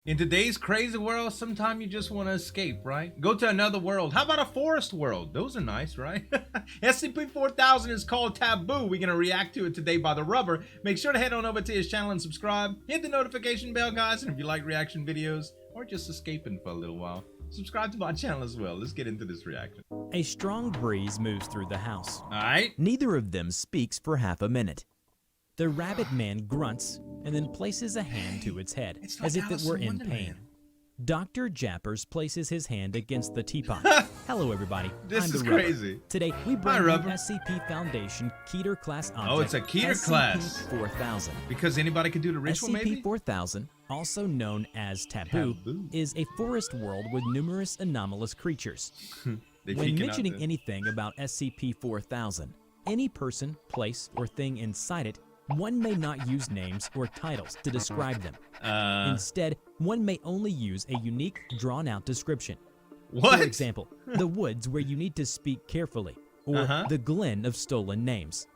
In today's crazy world, sometimes you just want to escape, right? Go to another world. How about a forest world? Those are nice, right? SCP-4000 is called Taboo. We're going to react to it today by the rubber. Make sure to head on over to his channel and subscribe. Hit the notification bell, guys. And if you like reaction videos or just escaping for a little while, subscribe to my channel as well. Let's get into this reaction. A strong breeze moves through the house. All right. Neither of them speaks for half a minute. The rabbit man grunts and then places a hand to its head, It's like as if it Alice were in in Wonderland. pain. Dr. Jappers places his hand against the teapot. Hello, everybody. This I'm is the Rubber. crazy. Today, we Hi, bring you Rubber. SCP Foundation Keter class object. Oh, it's a Keter class. SCP-4000. Because anybody could do the ritual, maybe? SCP-4000, also known as Taboo, is a forest world with numerous anomalous creatures. They When peeking out mentioning there. anything about SCP-4000, any person, place, or thing inside it, one may not use names or titles to describe them. Instead, one may only use a unique, drawn-out description. What? For example, the woods where you need to speak carefully, or the glen of stolen names.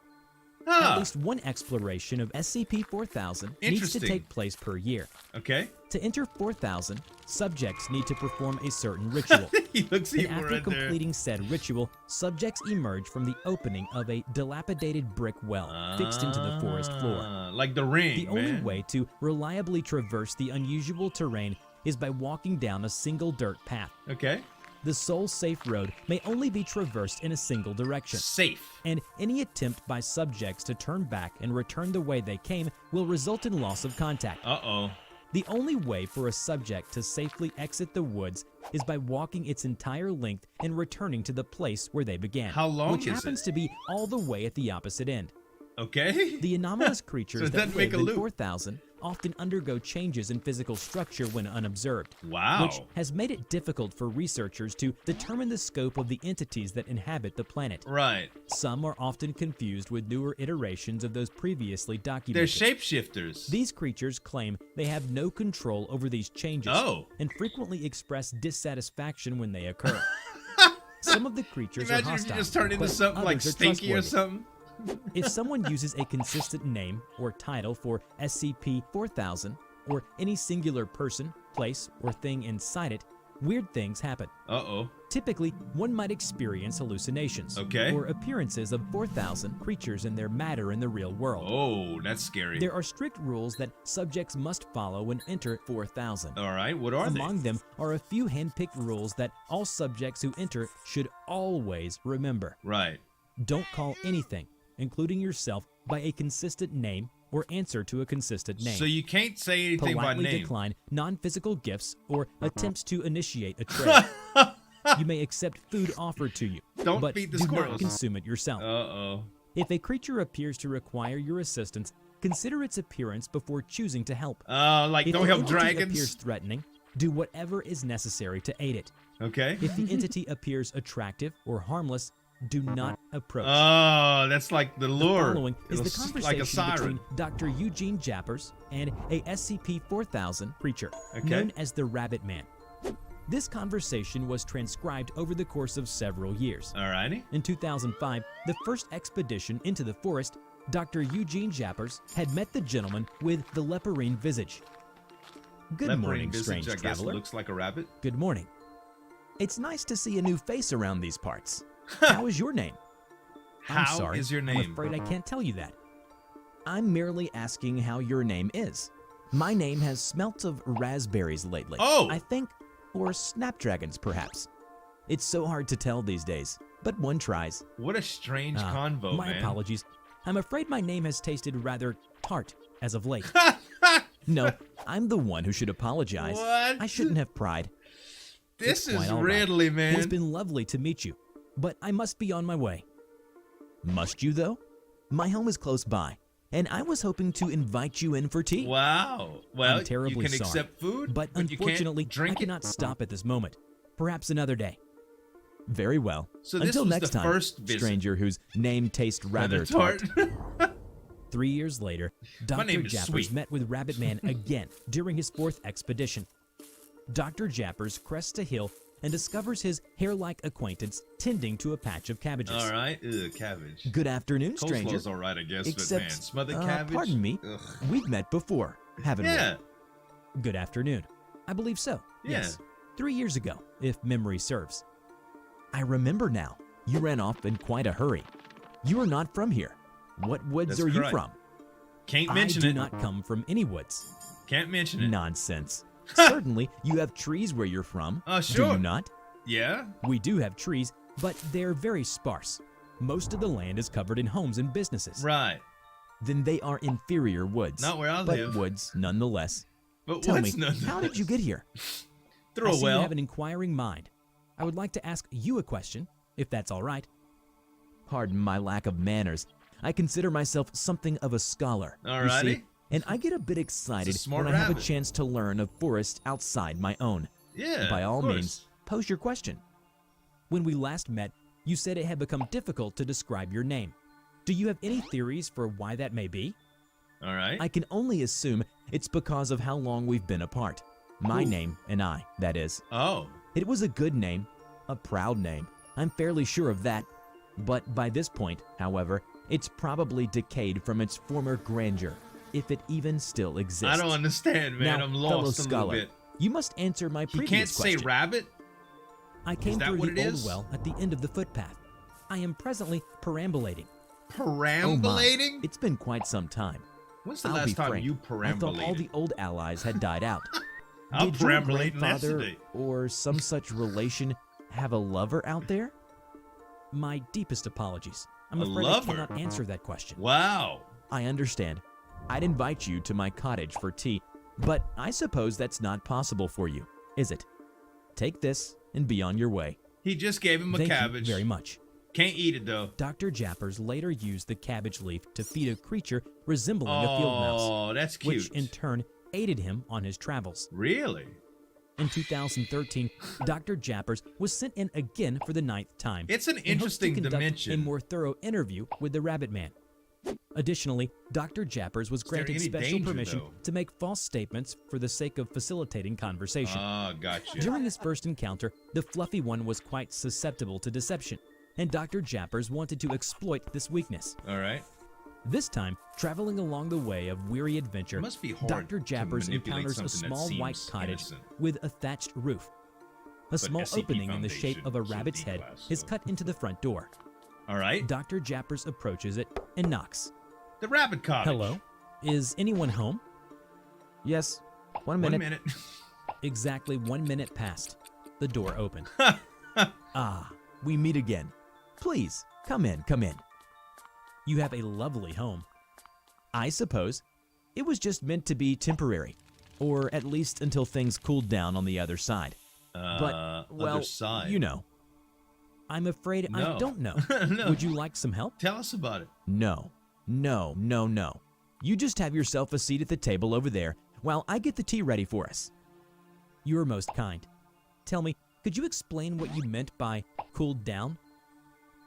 At least one exploration of SCP-4000 needs to Interesting. take place per year. Okay. To enter 4000, subjects need to perform a certain ritual. He looks And evil after right there. completing said ritual, subjects emerge from the opening of a dilapidated brick well fixed into the forest floor. Like the ring, The only man. way to reliably traverse the unusual terrain is by walking down a single dirt path. Okay. The sole safe road may only be traversed in a single direction, Safe. and any attempt by subjects to turn back and return the way they came will result in loss of contact. Uh-oh. The only way for a subject to safely exit the woods is by walking its entire length and returning to the place where they began. How long which is happens it? to be all the way at the opposite end. Okay. The anomalous creatures So it that doesn't make live a in loop. 4000 often undergo changes in physical structure when unobserved, Wow. which has made it difficult for researchers to determine the scope of the entities that inhabit the planet. Right. Some are often confused with newer iterations of those previously They're documented. shapeshifters. These creatures claim they have no control over these changes and frequently express dissatisfaction when they occur. Some of the creatures are Imagine if hostile, you just turned into but something like others are Stinky or trustworthy. something. If someone uses a consistent name or title for SCP-4000 or any singular person, place, or thing inside it, weird things happen. Uh-oh. Typically, one might experience hallucinations or appearances of 4000 creatures and their matter in the real world. Oh, that's scary. There are strict rules that subjects must follow when enter 4000. All right, what are Among them are a few hand-picked rules that all subjects who enter should always remember. Right. Don't call anything, including yourself, by a consistent name or answer to a consistent name. So you can't say anything by Politely name. decline non-physical gifts or attempts to initiate a trade. You may accept food offered to you, Don't but feed the do squirrels. not consume it yourself. Uh-oh. If a creature appears to require your assistance, consider its appearance before choosing to help. Like If don't the help entity dragons. appears threatening, do whatever is necessary to aid it. Okay. If the entity appears attractive or harmless, do not approach. Oh, that's like the lure. The following is the It'll conversation like a siren. between Dr. Zueljin Jappers and a SCP-4000 creature known as the Rabbit Man. This conversation was transcribed over the course of several years. Alrighty. In 2005, the first expedition into the forest, Dr. Zueljin Jappers had met the gentleman with the leporine visage. Good Leporine morning, visage, strange I guess, traveler. looks like a rabbit. Good morning. It's nice to see a new face around these parts. How is your name? I'm How sorry, is your I'm name? afraid I can't tell you that. I'm merely asking how your name is. My name has smelt of raspberries lately. Oh! I think, or snapdragons perhaps. It's so hard to tell these days, but one tries. What a strange convo, My man. apologies. I'm afraid my name has tasted rather tart as of late. No, I'm the one who should apologize. What? I shouldn't have pried. This It's quite is all right. Ridley, man. It's been lovely to meet you, but I must be on my way. Must you, though? My home is close by, and I was hoping to invite you in for tea. Wow. Well, I'm terribly you can sorry, accept food, but you can't unfortunately, drink I it? cannot stop at this moment. Perhaps another day. Very well. So this Until was next the time, first visit. stranger whose name tastes rather tart. 3 years later, Dr. name is Jappers Sweet. met with Rabbit Man again during his fourth expedition. Dr. Jappers crests a hill and discovers his hair-like acquaintance tending to a patch of cabbages. All right. Ugh, cabbage. Good afternoon, stranger. Coleslaw's all right, I guess, Except, but man, smothered cabbage? pardon me, Ugh. we've met before, haven't Yeah. we? Good afternoon. I believe so. Yeah. Yes. 3 years ago, if memory serves. I remember now. You ran off in quite a hurry. You are not from here. What woods are you from? Can't mention I it. do not come from any woods. Can't mention it. Nonsense. Certainly, you have trees where you're from. Sure. Do you not? Yeah. We do have trees, but they're very sparse. Most of the land is covered in homes and businesses. Right. Then they are inferior woods. Not where I but live. Woods nonetheless. But Tell me, what's none? how did you get here? Through I a see you well. have an inquiring mind. I would like to ask you a question, if that's all right. Pardon my lack of manners. I consider myself something of a scholar. Alrighty. You see, and I get a bit excited when I have a chance to learn of forests outside my own. Yeah. By all means, pose your question. When we last met, you said it had become difficult to describe your name. Do you have any theories for why that may be? All right. I can only assume it's because of how long we've been apart. My name and I, that is. Oh. It was a good name, a proud name. I'm fairly sure of that. But by this point, however, it's probably decayed from its former grandeur, if it even still exists. I don't understand, man. Now, I'm fellow lost a little scholar, bit. you must answer my You previous can't question. say rabbit? I came that through what the it old is? well at the end of the footpath. I am presently perambulating. Perambulating? Oh my, it's been quite some time. When's the I'll last be time frank, you I thought all perambulated? the old allies had died out. I'm Did your perambulating grandfather yesterday. or some such relation have a lover out there? My deepest apologies. I'm A afraid lover? I cannot answer that question. Wow. I understand. I'd invite you to my cottage for tea, but I suppose that's not possible for you, is it? Take this and be on your way. He just gave him a Thank cabbage. you very much. Can't eat it, though. Dr. Jappers later used the cabbage leaf to feed a creature resembling a field mouse, Oh, that's cute. which in turn aided him on his travels. Really? In 2013, Dr. Jappers was sent in again for the 9th time. It's an in hopes to interesting conduct dimension. a more thorough interview with the Rabbit Man. Additionally, Dr. Jappers was there granted any special danger, permission though? to make false statements for the sake of facilitating conversation. Gotcha. During this first encounter, the fluffy one was quite susceptible to deception, and Dr. Jappers wanted to exploit this weakness. All right. This time, traveling along the way of weary adventure, It must be hard Dr. to Jappers manipulate encounters a something that small white seems cottage innocent. with a thatched roof. A small SCP opening in the shape of a Foundation rabbit's should head declass, is so. cut into the front door. All right. Dr. Jappers approaches it and knocks. The rabbit cottage. Hello? Is anyone home? Yes. 1 minute. 1 minute. Exactly 1 minute passed. The door opened. Ah, we meet again. Please, come in, come in. You have a lovely home. I suppose it was just meant to be temporary, or at least until things cooled down on the other side. But, well, other side. you know. I'm afraid No. I don't know. No. Would you like some help? Tell us about it. No. No, no, no. You just have yourself a seat at the table over there while I get the tea ready for us. You are most kind. Tell me, could you explain what you meant by cooled down?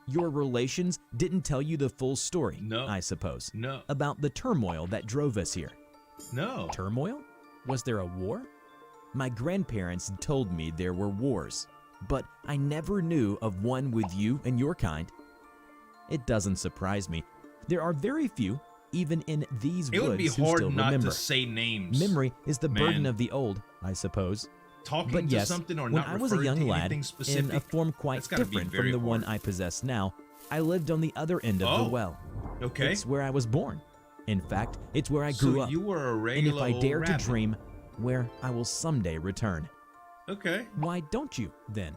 Your relations didn't tell you the full story, No. I suppose, No. about the turmoil that drove us here. No. Turmoil? Was there a war? My grandparents told me there were wars, but I never knew of one with you and your kind. It doesn't surprise me. There are very few, even in these It woods, would be who hard still not remember. to say names. Memory is the burden Man. of the old, I suppose. Talking But to yes, something or when not I was a referring young to lad, anything specific, in a form quite that's gotta be different very from the one hard. I possess now, I lived on the other end of the well. Okay. It's where I was born. In fact, it's where I grew so up. you were a And if regular I old dare rabbit. to dream, where I will someday return. Okay. Why don't you, then?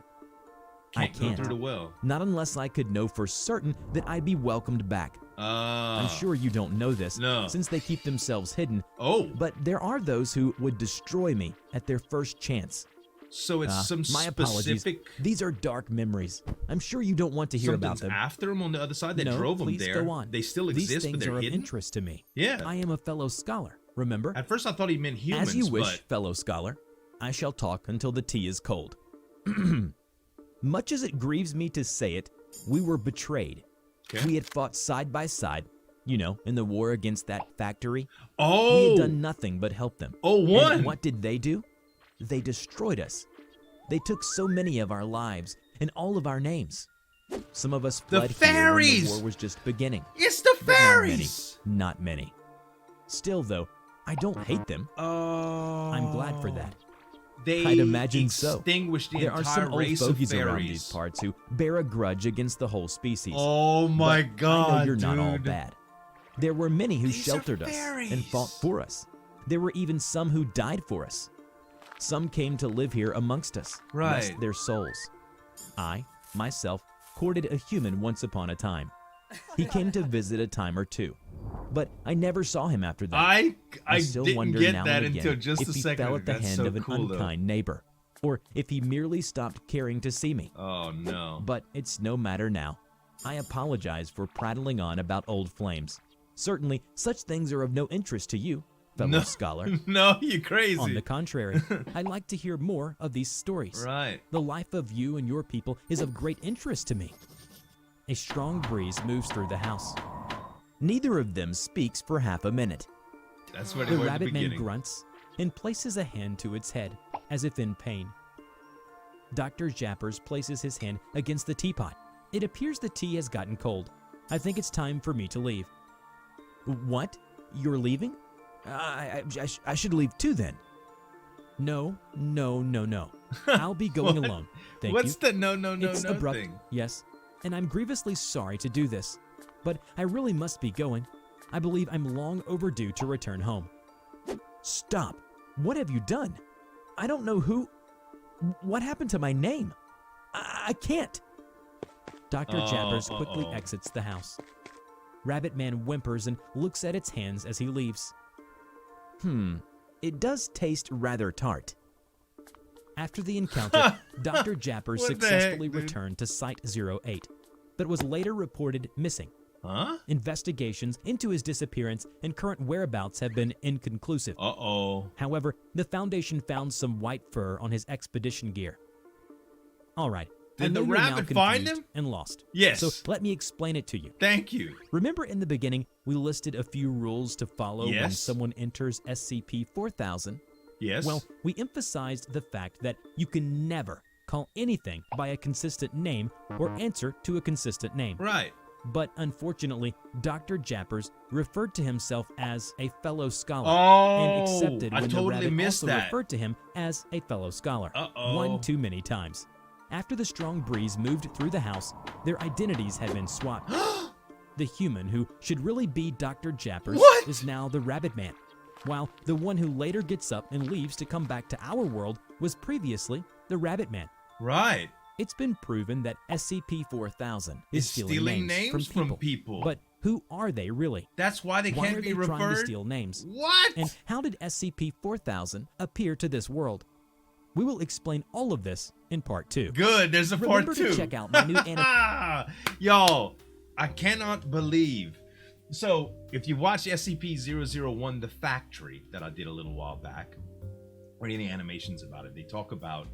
Can't I go can't. through the well. Not unless I could know for certain that I'd be welcomed back. I'm sure you don't know this, No. since they keep themselves hidden, Oh. but there are those who would destroy me at their first chance. So it's some My apologies. specific. These are dark memories. I'm sure you don't want to hear about Something's them. after them on the other side that No, drove them please there. go on. They still These exist, things but they're are of hidden. interest to me. Yeah. I am a fellow scholar, remember? At first, I thought he meant humans. As you wish, but fellow scholar. I shall talk until the tea is cold. Much as it grieves me to say it, we were betrayed. Okay. We had fought side by side, you know, in the war against that factory. We Oh. had done nothing but help them. Oh, one. And what did they do? They destroyed us. They took so many of our lives and all of our names. Some of us The fled here when fairies! the war was just beginning. It's the But fairies. Not many. Still, though, I don't hate them. Oh. I'm glad for that. they I'd imagine so. extinguished the There are entire some old race of fogies around fairies. these parts who bear a grudge against the whole species. Oh my But god, I know you're dude. not all bad. There were many who These are sheltered us and fought for us. There were even some who died for us. Some came to live here amongst us, rest Right. their souls. I, myself, courted a human once upon a time. He came to visit a time or two, but I never saw him after that. I still didn't wonder get now that and until again just if a he second fell ago. at the That's hand so of an cool, though. unkind neighbor, or if he merely stopped caring to see me. Oh no. But it's no matter now. I apologize for prattling on about old flames. Certainly, such things are of no interest to you, fellow scholar. No, you crazy. On the contrary, I'd like to hear more of these stories. Right. The life of you and your people is of great interest to me. A strong breeze moves through the house. Neither of them speaks for half a minute. That's what they The were at the rabbit man beginning. grunts and places a hand to its head, as if in pain. Dr. Jappers places his hand against the teapot. It appears the tea has gotten cold. I think it's time for me to leave. What? You're leaving? I should leave too then. No. I'll be going alone. Thank What's you. the no It's abrupt, thing? yes, and I'm grievously sorry to do this, but I really must be going. I believe I'm long overdue to return home. Stop. What have you done? I don't know who... What happened to my name? I can't. Dr. Jappers quickly exits the house. Rabbit Man whimpers and looks at its hands as he leaves. It does taste rather tart. After the encounter, Dr. Jappers What the successfully heck, dude? returned to Site 08, but was later reported missing. Huh? Investigations into his disappearance and current whereabouts have been inconclusive. However, the Foundation found some white fur on his expedition gear. All right. I Did know the you're now rabbit find confused him? and lost. Yes. So let me explain it to you. Thank you. Remember in the beginning, we listed a few rules to follow when Yes. someone enters SCP-4000? Yes. Well, we emphasized the fact that you can never call anything by a consistent name or answer to a consistent name. Right. But unfortunately, Dr. Jappers referred to himself as a fellow scholar and accepted I when the totally rabbit missed also that. referred to him as a fellow scholar. Uh-oh. One too many times. After the strong breeze moved through the house, their identities had been swapped. The human who should really be Dr. Jappers What? is now the Rabbit Man, while the one who later gets up and leaves to come back to our world was previously the Rabbit Man. Right. It's been proven that SCP-4000 is It's stealing stealing names names from from people. But who are they really? That's why they Why can't are be they trying to referred. steal names? What? And how did SCP-4000 appear to this world? We will explain all of this in part 2. Good. There's a Remember part 2. to check out my new Y'all, I cannot believe. So, if you watch SCP-001 The Factory that I did a little while back, or any animations about it, they talk about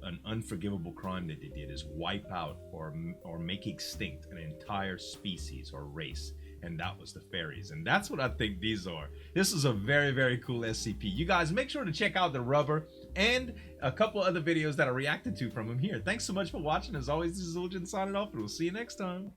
an unforgivable crime that they did is wipe out or make extinct an entire species or race, and that was the fairies. And that's what I think these are. This is a very, very cool SCP. You guys make sure to check out the rubber and a couple other videos that I reacted to from him here. Thanks so much for watching. As always, this is Zueljin signing off, and we'll see you next time.